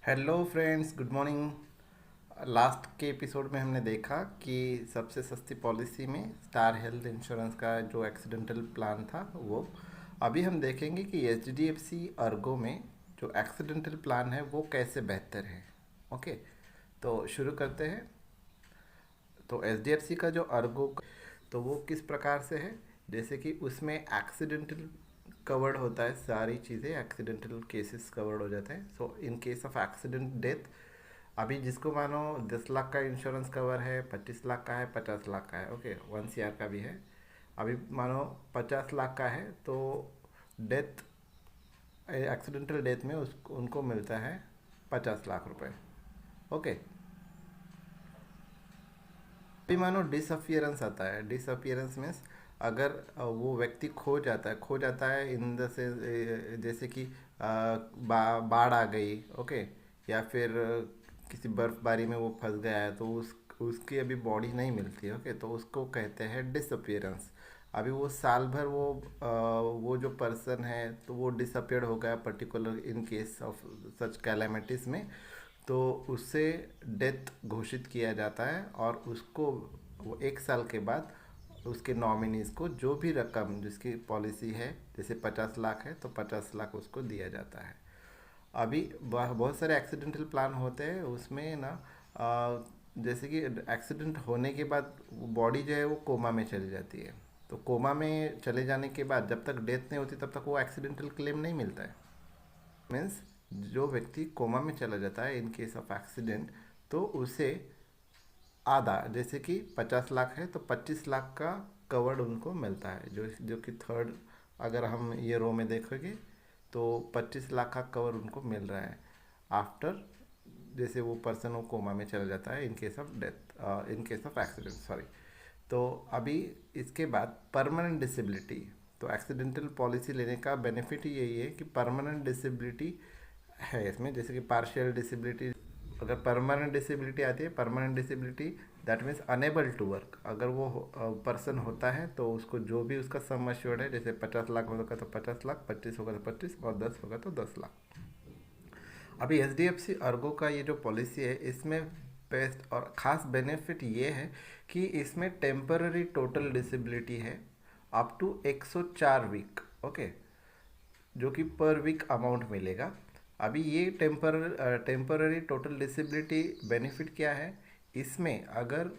Hello friends, good morning. Last के episode में हमने देखा कि सबसे सस्ती पॉलिसी में स्टार हेल्थ इंश्योरेंस का जो एक्सीडेंटल प्लान था वो। अभी हम देखेंगे कि H D F C Ergo में जो एक्सीडेंटल प्लान है वो कैसे बेहतर है। ओके, तो शुरू करते हैं। तो एच डी एफ सी का जो अर्गो तो वो किस प्रकार से है, जैसे कि उसमें एक्सीडेंटल कवर्ड होता है, सारी चीज़ें एक्सीडेंटल केसेस कवर्ड हो जाते हैं। So in case of accident death, अभी जिसको मानो 10 लाख का इंश्योरेंस कवर है, 25 लाख का है, 50 लाख का है, ओके 1 CR का भी है। अभी मानो 50 लाख का है तो डेथ, एक्सीडेंटल डेथ में उस उनको मिलता है 50 लाख रुपए। ओके, अभी मानो डिसअपियरेंस आता है। डिसअपियरेंस मीन्स अगर वो व्यक्ति खो जाता है इन द से, जैसे कि बाढ़ आ गई, ओके, या फिर किसी बर्फबारी में वो फंस गया है तो उसकी अभी बॉडी नहीं मिलती है, ओके, तो उसको कहते हैं डिसअपियरेंस। अभी वो साल भर वो जो पर्सन है तो वो डिसअपियर्ड हो गया particular in case of such calamities में, तो उससे डेथ घोषित किया जाता है और उसको वो 1 साल के बाद उसके नॉमिनीज़ को जो भी रकम जिसकी पॉलिसी है, जैसे 50 लाख है तो 50 लाख उसको दिया जाता है। अभी बहुत सारे एक्सीडेंटल प्लान होते हैं उसमें ना, जैसे कि एक्सीडेंट होने के बाद बॉडी जो है वो कोमा में चली जाती है। तो कोमा में चले जाने के बाद जब तक डेथ नहीं होती तब तक वो एक्सीडेंटल क्लेम नहीं मिलता है। मीन्स जो व्यक्ति कोमा में चला जाता है इन केस ऑफ एक्सीडेंट, तो उसे आधा, जैसे कि 50 लाख है तो 25 लाख का कवर्ड उनको मिलता है, जो जो कि थर्ड, अगर हम ये रो में देखेंगे तो 25 लाख का कवर उनको मिल रहा है आफ्टर, जैसे वो पर्सन वो कोमा में चला जाता है इन case of death, in case of accident, sorry. तो अभी इसके बाद परमानेंट डिसेबिलिटी। तो एक्सीडेंटल पॉलिसी लेने का बेनिफिट ही यही है कि परमानेंट डिसेबिलिटी है इसमें, जैसे कि पार्शियल डिसेबिलिटी। अगर परमानेंट डिसेबिलिटी आती है, permanent disability that means unable to work, अगर वो पर्सन होता है तो उसको जो भी उसका सम अश्योर्ड है, जैसे 50 लाख होगा तो 50 लाख, 25 होगा तो 25, और 10 होगा तो 10 लाख। अभी H D F C Ergo का ये जो पॉलिसी है इसमें बेस्ट और ख़ास बेनिफिट ये है कि इसमें टेम्पररी टोटल डिसेबिलिटी है अप टू 104 वीक, ओके, जो कि पर वीक अमाउंट मिलेगा। अभी ये टेम्पररी टोटल डिसेबिलिटी बेनिफिट क्या है, इसमें अगर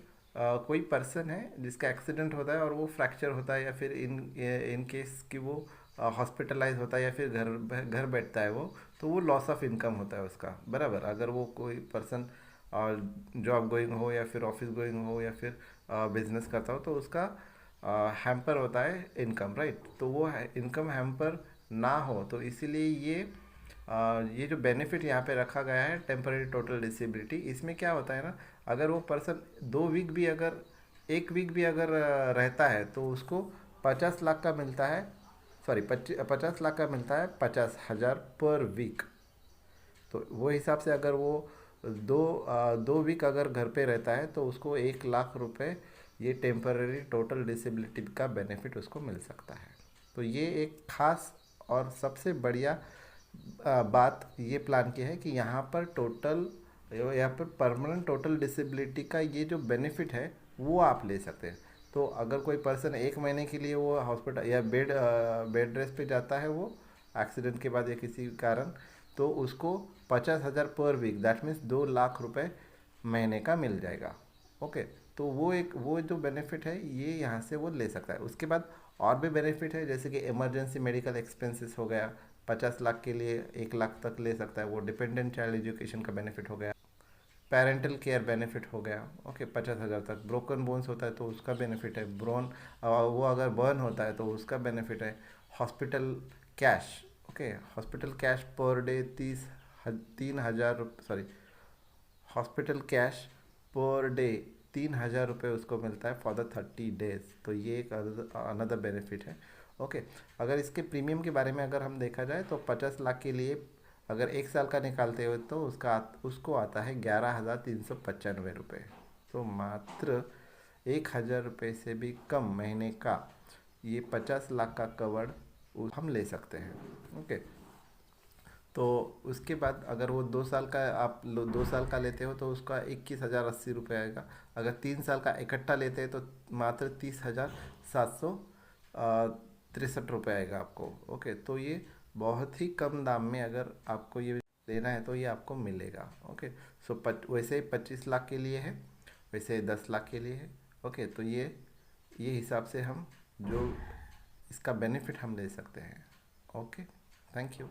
कोई पर्सन है जिसका एक्सीडेंट होता है और वो फ्रैक्चर होता है, या फिर इन केस कि वो हॉस्पिटलाइज होता है या फिर घर बैठता है वो, तो वो लॉस ऑफ इनकम होता है उसका, बराबर। अगर वो कोई पर्सन जॉब गोइंग हो या फिर ऑफिस गोइंग हो या फिर बिजनेस करता हो तो उसका हैम्पर होता है इनकम, राइट। तो वो इनकम हैम्पर ना हो, तो इसीलिए ये जो बेनिफिट यहाँ पे रखा गया है टेम्पररी टोटल डिसेबिलिटी, इसमें क्या होता है ना, अगर वो पर्सन 2 वीक भी अगर 1 वीक भी अगर रहता है तो उसको 50 लाख का मिलता है, सॉरी 50 लाख का मिलता है, 50,000 पर वीक। तो वो हिसाब से अगर वो 2 वीक अगर घर पे रहता है तो उसको 1 लाख रुपए ये टेम्पररी टोटल डिसेबिलिटी का बेनिफिट उसको मिल सकता है। तो ये एक खास और सबसे बढ़िया बात ये प्लान की है कि यहाँ पर टोटल, यहाँ पर परमानेंट टोटल डिसेबिलिटी का ये जो बेनिफिट है वो आप ले सकते हैं। तो अगर कोई पर्सन 1 महीने के लिए वो हॉस्पिटल या बेड रेस्ट पे जाता है वो एक्सीडेंट के बाद या किसी कारण, तो उसको 50,000 पर वीक, दैट मीन्स 2 लाख रुपए महीने का मिल जाएगा, ओके। तो वो जो बेनिफिट है ये यहाँ से वो ले सकता है। उसके बाद और भी बेनिफिट है, जैसे कि इमरजेंसी मेडिकल एक्सपेंसेस हो गया, 50 लाख के लिए 1 लाख तक ले सकता है वो। डिपेंडेंट चाइल्ड एजुकेशन का बेनिफिट हो गया, पेरेंटल केयर बेनिफिट हो गया, ओके, 50,000 तक। ब्रोकन बोन्स होता है तो उसका बेनिफिट है, वो अगर बर्न होता है तो उसका बेनिफिट है। Hospital cash, okay, hospital cash per day 3,000, sorry, hospital cash per day 3,000 रुपये उसको मिलता है फॉर द 30 डेज। तो ये एक अनदर बेनिफिट है, ओके। अगर इसके प्रीमियम के बारे में अगर हम देखा जाए तो 50 लाख के लिए अगर 1 साल का निकालते हो तो उसको आता है 11,395 रुपये। तो मात्र 1,000 रुपये से भी कम महीने का ये 50 लाख का कवर हम ले सकते हैं, ओके। तो उसके बाद अगर वो 2 साल का आप 2 साल का लेते हो तो उसका 21,080 रुपये आएगा। अगर 3 साल का इकट्ठा लेते हैं तो मात्र 30,763 रुपये आएगा आपको। ओके, तो ये बहुत ही कम दाम में अगर आपको ये लेना है तो ये आपको मिलेगा। ओके, सो वैसे 25 लाख के लिए है, वैसे 10 लाख के लिए है। ओके, तो ये हिसाब से हम जो इसका बेनिफिट हम ले सकते हैं। Okay, thank you.